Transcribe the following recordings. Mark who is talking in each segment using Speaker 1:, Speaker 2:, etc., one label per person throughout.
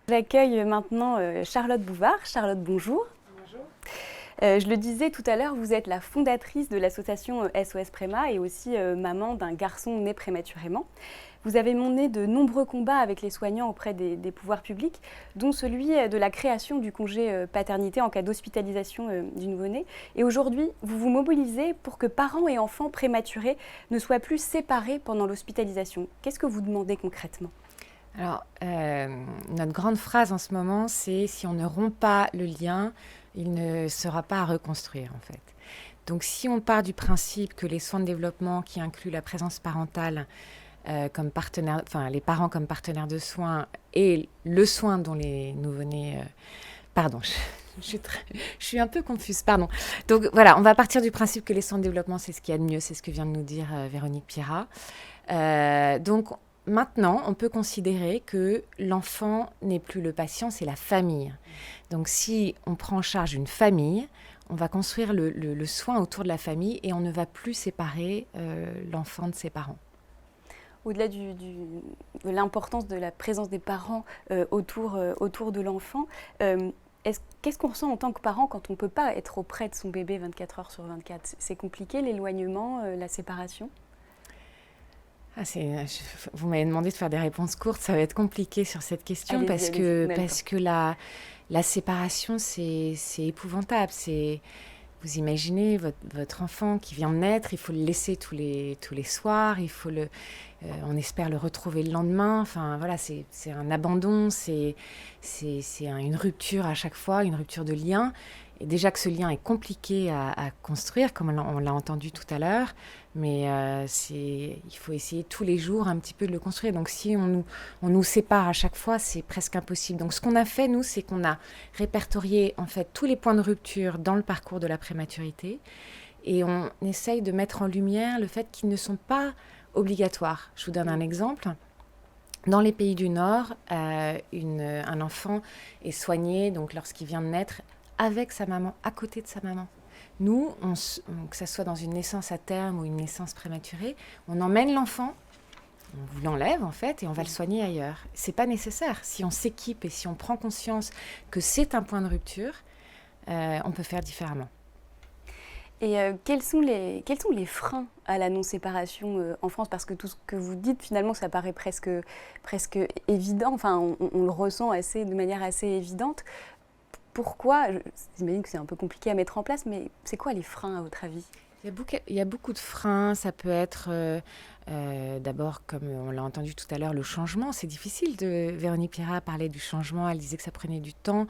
Speaker 1: J'accueille maintenant Charlotte Bouvard. Charlotte, bonjour.
Speaker 2: Bonjour.
Speaker 1: Je le disais tout à l'heure, vous êtes la fondatrice de l'association SOS Préma et aussi maman d'un garçon né prématurément. Vous avez mené de nombreux combats avec les soignants auprès des pouvoirs publics, dont celui de la création du congé paternité en cas d'hospitalisation du nouveau-né. Et aujourd'hui, vous vous mobilisez pour que parents et enfants prématurés ne soient plus séparés pendant l'hospitalisation. Qu'est-ce que vous demandez concrètement ?
Speaker 2: Alors, notre grande phrase en ce moment, c'est « si on ne rompt pas le lien, il ne sera pas à reconstruire » en fait. Donc, si on part du principe que les soins de développement qui incluent la présence parentale comme partenaire, enfin les parents comme partenaires de soins et le soin dont les nouveau-nés... Pardon, je suis un peu confuse, pardon. Donc voilà, on va partir du principe que les soins de développement, c'est ce qu'il y a de mieux, c'est ce que vient de nous dire Véronique Pierrat. Donc, maintenant, on peut considérer que l'enfant n'est plus le patient, c'est la famille. Donc, si on prend en charge une famille, on va construire le soin autour de la famille et on ne va plus séparer l'enfant de ses parents.
Speaker 1: Au-delà de l'importance de la présence des parents autour de l'enfant, qu'est-ce qu'on ressent en tant que parent quand on ne peut pas être auprès de son bébé 24 heures sur 24 ? C'est compliqué, l'éloignement, la séparation ?
Speaker 2: Vous m'avez demandé de faire des réponses courtes, ça va être compliqué sur cette question parce que la séparation, c'est épouvantable. Vous imaginez votre enfant qui vient de naître, il faut le laisser tous les soirs, on espère le retrouver le lendemain. Enfin voilà, c'est un abandon, c'est une rupture à chaque fois, une rupture de lien. Et déjà que ce lien est compliqué à construire, comme on l'a entendu tout à l'heure, mais il faut essayer tous les jours un petit peu de le construire. Donc si on nous sépare à chaque fois, c'est presque impossible. Donc ce qu'on a fait, nous, c'est qu'on a répertorié en fait tous les points de rupture dans le parcours de la prématurité et on essaye de mettre en lumière le fait qu'ils ne sont pas obligatoires. Je vous donne un exemple. Dans les pays du Nord, un enfant est soigné donc lorsqu'il vient de naître avec sa maman, à côté de sa maman. Nous, que ce soit dans une naissance à terme ou une naissance prématurée, on emmène l'enfant, on vous l'enlève en fait, et on va le soigner ailleurs. C'est pas nécessaire. Si on s'équipe et si on prend conscience que c'est un point de rupture, on peut faire différemment.
Speaker 1: Et quels sont les freins à la non-séparation en France ? Parce que tout ce que vous dites, finalement, ça paraît presque évident. Enfin, on le ressent de manière assez évidente. Pourquoi ? J'imagine que c'est un peu compliqué à mettre en place, mais c'est quoi les freins à votre avis ?
Speaker 2: Il y a beaucoup de freins. Ça peut être d'abord, comme on l'a entendu tout à l'heure, le changement. C'est difficile. Véronique Pierrat parlait du changement. Elle disait que ça prenait du temps.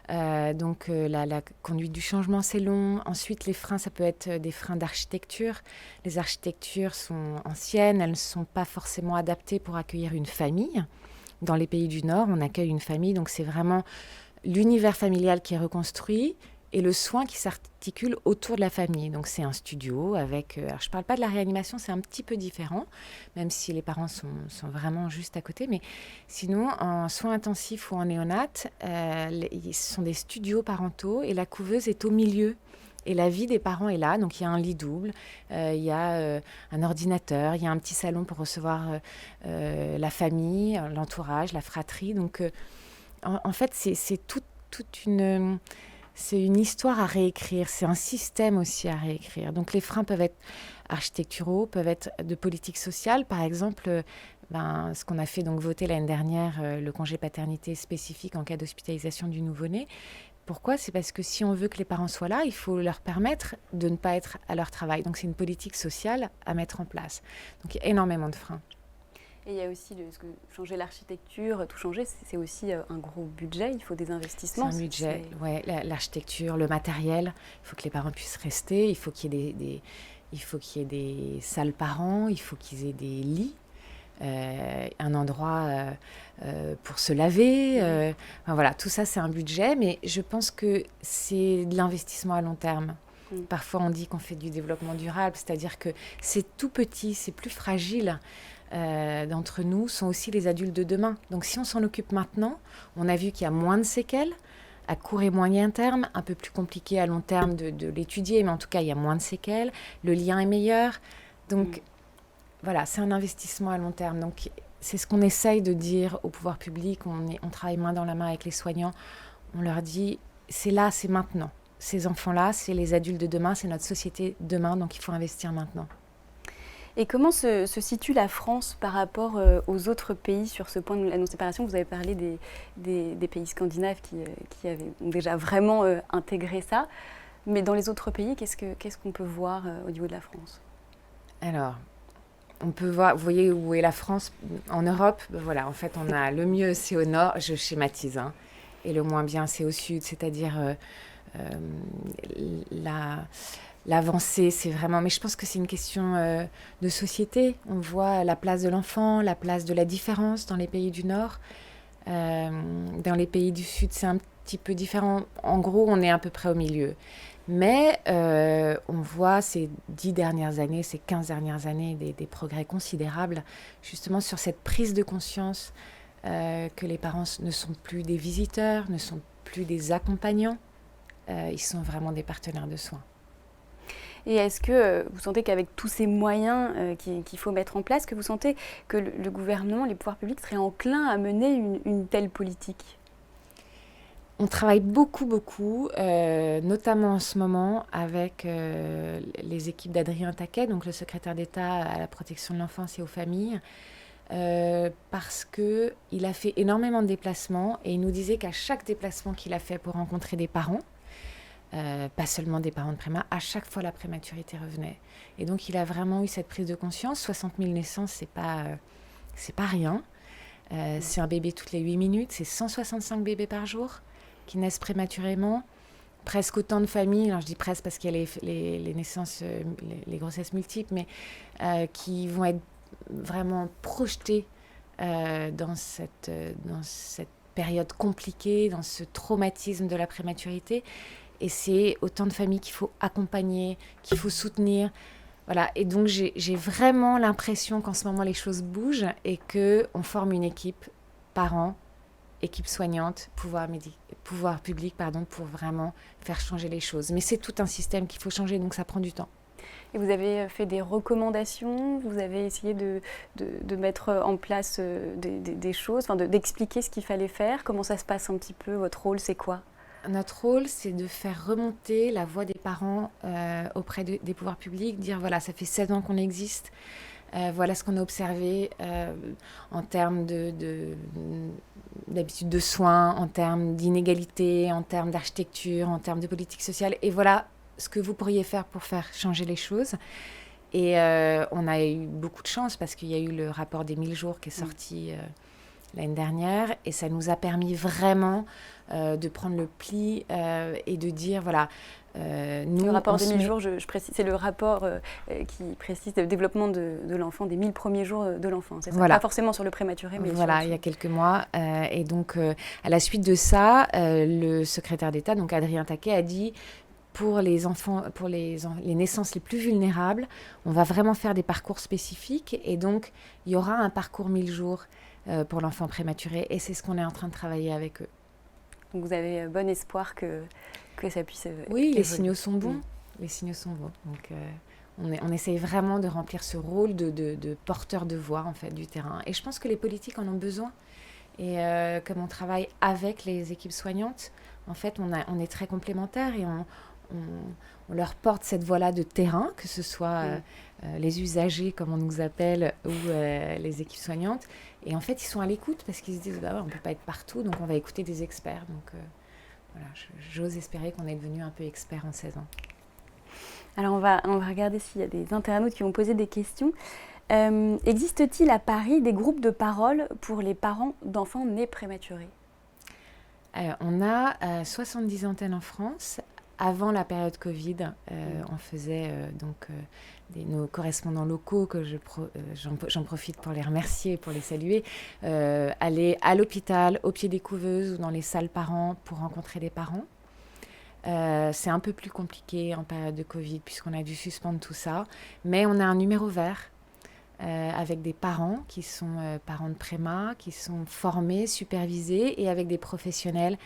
Speaker 2: Donc la conduite du changement, c'est long. Ensuite, les freins, ça peut être des freins d'architecture. Les architectures sont anciennes. Elles ne sont pas forcément adaptées pour accueillir une famille. Dans les pays du Nord, on accueille une famille. Donc c'est vraiment l'univers familial qui est reconstruit et le soin qui s'articule autour de la famille. Donc c'est un studio avec... alors je ne parle pas de la réanimation, c'est un petit peu différent, même si les parents sont vraiment juste à côté. Mais sinon, en soins intensifs ou en néonat, ce sont des studios parentaux et la couveuse est au milieu. Et la vie des parents est là, donc il y a un lit double, il y a un ordinateur, il y a un petit salon pour recevoir la famille, l'entourage, la fratrie. Donc en fait, c'est une histoire à réécrire, c'est un système aussi à réécrire. Donc les freins peuvent être architecturaux, peuvent être de politique sociale. Par exemple, ce qu'on a fait donc voter l'année dernière, le congé paternité spécifique en cas d'hospitalisation du nouveau-né. Pourquoi ? C'est parce que si on veut que les parents soient là, il faut leur permettre de ne pas être à leur travail. Donc c'est une politique sociale à mettre en place. Donc il y a énormément de freins.
Speaker 1: Et il y a aussi changer l'architecture, tout changer, c'est aussi un gros budget, il faut des investissements.
Speaker 2: C'est un budget, ouais, l'architecture, le matériel, il faut que les parents puissent rester, il faut qu'il y ait des salles parents, il faut qu'ils aient des lits, un endroit pour se laver. Enfin, voilà, tout ça c'est un budget, mais je pense que c'est de l'investissement à long terme. Parfois on dit qu'on fait du développement durable, c'est-à-dire que c'est tout petit, c'est plus fragile. D'entre nous sont aussi les adultes de demain. Donc si on s'en occupe maintenant, on a vu qu'il y a moins de séquelles à court et moyen terme, un peu plus compliqué à long terme de l'étudier, mais en tout cas il y a moins de séquelles, le lien est meilleur. Donc voilà, c'est un investissement à long terme. Donc c'est ce qu'on essaye de dire au pouvoir public. On travaille main dans la main avec les soignants. On leur dit, c'est là, c'est maintenant. Ces enfants-là, c'est les adultes de demain, c'est notre société demain, donc il faut investir maintenant.
Speaker 1: Et comment se situe la France par rapport aux autres pays sur ce point de la non-séparation? Vous avez parlé des pays scandinaves qui ont déjà vraiment intégré ça. Mais dans les autres pays, qu'est-ce qu'on peut voir au niveau de la France?
Speaker 2: Alors, on peut voir, vous voyez où est la France en Europe? Voilà, en fait, on a le mieux, c'est au nord, je schématise, hein, et le moins bien, c'est au sud, c'est-à-dire l'avancée, c'est vraiment... Mais je pense que c'est une question de société. On voit la place de l'enfant, la place de la différence dans les pays du Nord. Dans les pays du Sud, c'est un petit peu différent. En gros, on est à peu près au milieu. Mais on voit ces 10 dernières années, ces 15 dernières années, des progrès considérables, justement sur cette prise de conscience que les parents ne sont plus des visiteurs, ne sont plus des accompagnants, ils sont vraiment des partenaires de soins.
Speaker 1: Et est-ce que vous sentez qu'avec tous ces moyens qu'il faut mettre en place, que vous sentez que le gouvernement, les pouvoirs publics seraient enclins à mener une telle politique?
Speaker 2: On travaille beaucoup, notamment en ce moment avec les équipes d'Adrien Taquet, donc le secrétaire d'État à la protection de l'enfance et aux familles, parce qu'il a fait énormément de déplacements et il nous disait qu'à chaque déplacement qu'il a fait pour rencontrer des parents, pas seulement des parents de préma, à chaque fois la prématurité revenait. Et donc il a vraiment eu cette prise de conscience. 60 000 naissances, c'est pas rien. C'est un bébé toutes les 8 minutes, c'est 165 bébés par jour qui naissent prématurément. Presque autant de familles, alors je dis presque parce qu'il y a les naissances, les grossesses multiples, mais qui vont être vraiment projetées dans cette période compliquée, dans ce traumatisme de la prématurité. Et c'est autant de familles qu'il faut accompagner, qu'il faut soutenir. Voilà. Et donc, j'ai vraiment l'impression qu'en ce moment, les choses bougent et qu'on forme une équipe, parents, équipe soignante, pouvoir public, pour vraiment faire changer les choses. Mais c'est tout un système qu'il faut changer, donc ça prend du temps.
Speaker 1: Et vous avez fait des recommandations, vous avez essayé de mettre en place des choses, d'expliquer ce qu'il fallait faire. Comment ça se passe un petit peu? Votre rôle, c'est quoi?
Speaker 2: Notre rôle, c'est de faire remonter la voix des parents auprès des pouvoirs publics, dire voilà, ça fait 7 ans qu'on existe, voilà ce qu'on a observé en termes d'habitudes de soins, en termes d'inégalité, en termes d'architecture, en termes de politique sociale, et voilà ce que vous pourriez faire pour faire changer les choses. Et on a eu beaucoup de chance parce qu'il y a eu le rapport des 1000 jours qui est sorti l'année dernière, et ça nous a permis vraiment de prendre le pli et de dire, voilà...
Speaker 1: nous, le rapport des 1000 jours, je précise, c'est le rapport qui précise le développement de l'enfant, des 1000 premiers jours de l'enfant. C'est ça, voilà. Pas forcément sur le prématuré, mais
Speaker 2: voilà, il y a quelques mois. Et donc, à la suite de ça, le secrétaire d'État, donc Adrien Taquet, a dit... Pour les enfants, pour les naissances les plus vulnérables, on va vraiment faire des parcours spécifiques. Et donc, il y aura un parcours 1000 jours pour l'enfant prématuré. Et c'est ce qu'on est en train de travailler avec eux.
Speaker 1: Donc, vous avez bon espoir que ça puisse
Speaker 2: Oui, évoluer. Les signaux sont bons. Les signaux sont bons. Donc, on essaye vraiment de remplir ce rôle de porteur de voix, en fait, du terrain. Et je pense que les politiques en ont besoin. Et comme on travaille avec les équipes soignantes, en fait, on est très complémentaires et on leur porte cette voix-là de terrain, que ce soit les usagers, comme on nous appelle, ou les équipes soignantes. Et en fait, ils sont à l'écoute parce qu'ils se disent on ne peut pas être partout, donc on va écouter des experts. Donc voilà, j'ose espérer qu'on est devenu un peu experts en 16 ans.
Speaker 1: Alors on va regarder s'il y a des internautes qui vont poser des questions. Existe-t-il à Paris des groupes de parole pour les parents d'enfants nés prématurés?
Speaker 2: On a 70 antennes en France. Avant la période Covid, on faisait nos correspondants locaux, que j'en profite pour les remercier et pour les saluer, aller à l'hôpital, au pied des couveuses ou dans les salles parents pour rencontrer des parents. C'est un peu plus compliqué en période de Covid puisqu'on a dû suspendre tout ça, mais on a un numéro vert avec des parents qui sont parents de préma, qui sont formés, supervisés et avec des professionnels,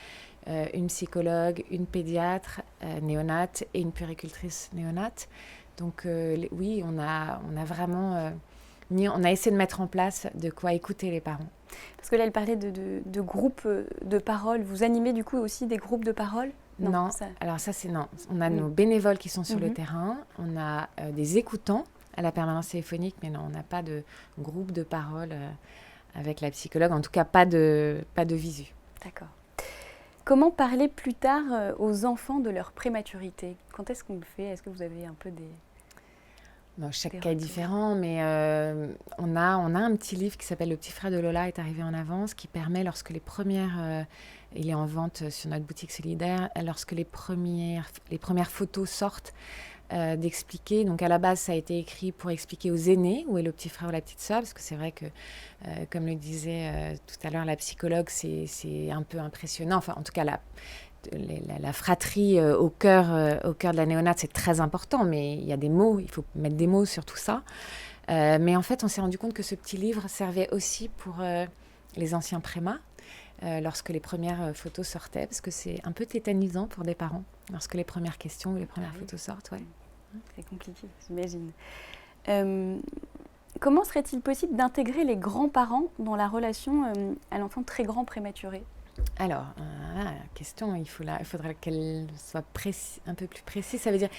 Speaker 2: une psychologue, une pédiatre néonate et une puéricultrice néonate. Donc oui, on a vraiment ni on a essayé de mettre en place de quoi écouter les parents.
Speaker 1: Parce que là, elle parlait de groupes de parole. Vous animez du coup aussi des groupes de parole?
Speaker 2: Non, alors ça c'est non. On a nos bénévoles qui sont sur le terrain, on a des écoutants à la permanence téléphonique, mais non, on n'a pas de groupe de parole avec la psychologue, en tout cas pas de visu.
Speaker 1: D'accord. Comment parler plus tard aux enfants de leur prématurité? Quand est-ce qu'on le fait? Est-ce que vous avez un peu des...
Speaker 2: Bon, chaque cas est différent, mais on a un petit livre qui s'appelle « Le petit frère de Lola est arrivé en avance » qui permet, lorsque les premières... il est en vente sur notre boutique solidaire, lorsque les premières photos sortent, d'expliquer. Donc à la base, ça a été écrit pour expliquer aux aînés où est le petit frère ou la petite sœur, parce que c'est vrai que, comme le disait tout à l'heure la psychologue, c'est un peu impressionnant. Enfin, en tout cas, la fratrie au cœur de la néonate, c'est très important, mais il y a des mots, il faut mettre des mots sur tout ça. Mais en fait, on s'est rendu compte que ce petit livre servait aussi pour les anciens prémas, lorsque les premières photos sortaient, parce que c'est un peu tétanisant pour des parents, lorsque les premières questions ou les premières photos sortent. Ouais.
Speaker 1: C'est compliqué, j'imagine. Comment serait-il possible d'intégrer les grands-parents dans la relation à l'enfant très grand prématuré?
Speaker 2: Alors, la question, il faudrait qu'elle soit un peu plus précise. Ça veut dire,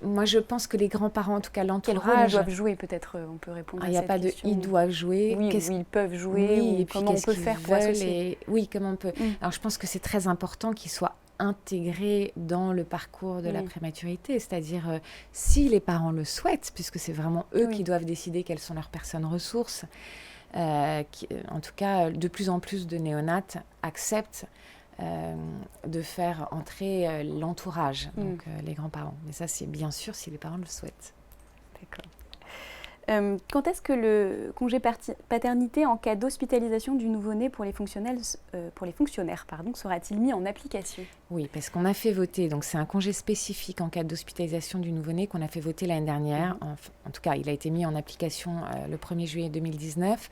Speaker 2: moi je pense que les grands-parents, en tout cas l'entourage...
Speaker 1: Quel rôle ils doivent jouer, peut-être, on peut répondre à cette question.
Speaker 2: Il n'y a pas de « ils doivent jouer ».
Speaker 1: Oui, où ils peuvent jouer,
Speaker 2: oui,
Speaker 1: ou comment on peut faire pour associer.
Speaker 2: Oui, comment on peut. Alors je pense que c'est très important qu'ils soient intégrés dans le parcours de la prématurité, c'est-à-dire si les parents le souhaitent, puisque c'est vraiment eux qui doivent décider quelles sont leurs personnes ressources. En tout cas, de plus en plus de néonates acceptent de faire entrer l'entourage, donc les grands-parents. Mais ça, c'est bien sûr si les parents le souhaitent.
Speaker 1: D'accord. Quand est-ce que le congé paternité en cas d'hospitalisation du nouveau-né pour les fonctionnaires sera-t-il mis en application? Oui,
Speaker 2: parce qu'on a fait voter, donc c'est un congé spécifique en cas d'hospitalisation du nouveau-né qu'on a fait voter l'année dernière. En tout cas, il a été mis en application le 1er juillet 2019.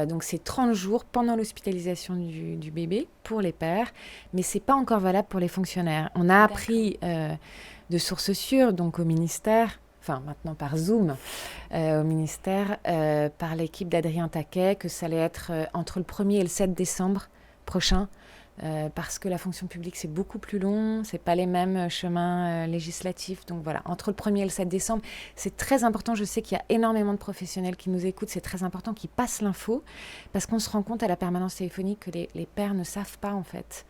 Speaker 2: Donc c'est 30 jours pendant l'hospitalisation du bébé pour les pères, mais ce n'est pas encore valable pour les fonctionnaires. On a appris de sources sûres, donc au ministère, enfin maintenant par Zoom, au ministère, par l'équipe d'Adrien Taquet, que ça allait être entre le 1er et le 7 décembre prochain, parce que la fonction publique, c'est beaucoup plus long, c'est pas les mêmes chemins législatifs. Donc voilà, entre le 1er et le 7 décembre, c'est très important. Je sais qu'il y a énormément de professionnels qui nous écoutent, c'est très important qu'ils passent l'info, parce qu'on se rend compte à la permanence téléphonique que les pères ne savent pas, en fait.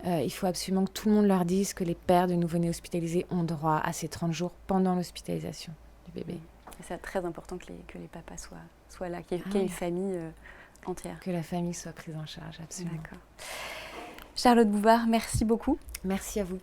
Speaker 2: Il faut absolument que tout le monde leur dise que les pères de nouveau-nés hospitalisés ont droit à ces 30 jours pendant l'hospitalisation du bébé.
Speaker 1: C'est très important que les papas soient là, qu'il y ait une famille entière.
Speaker 2: Que la famille soit prise en charge, absolument.
Speaker 1: D'accord. Charlotte Bouvard, merci beaucoup.
Speaker 2: Merci à vous.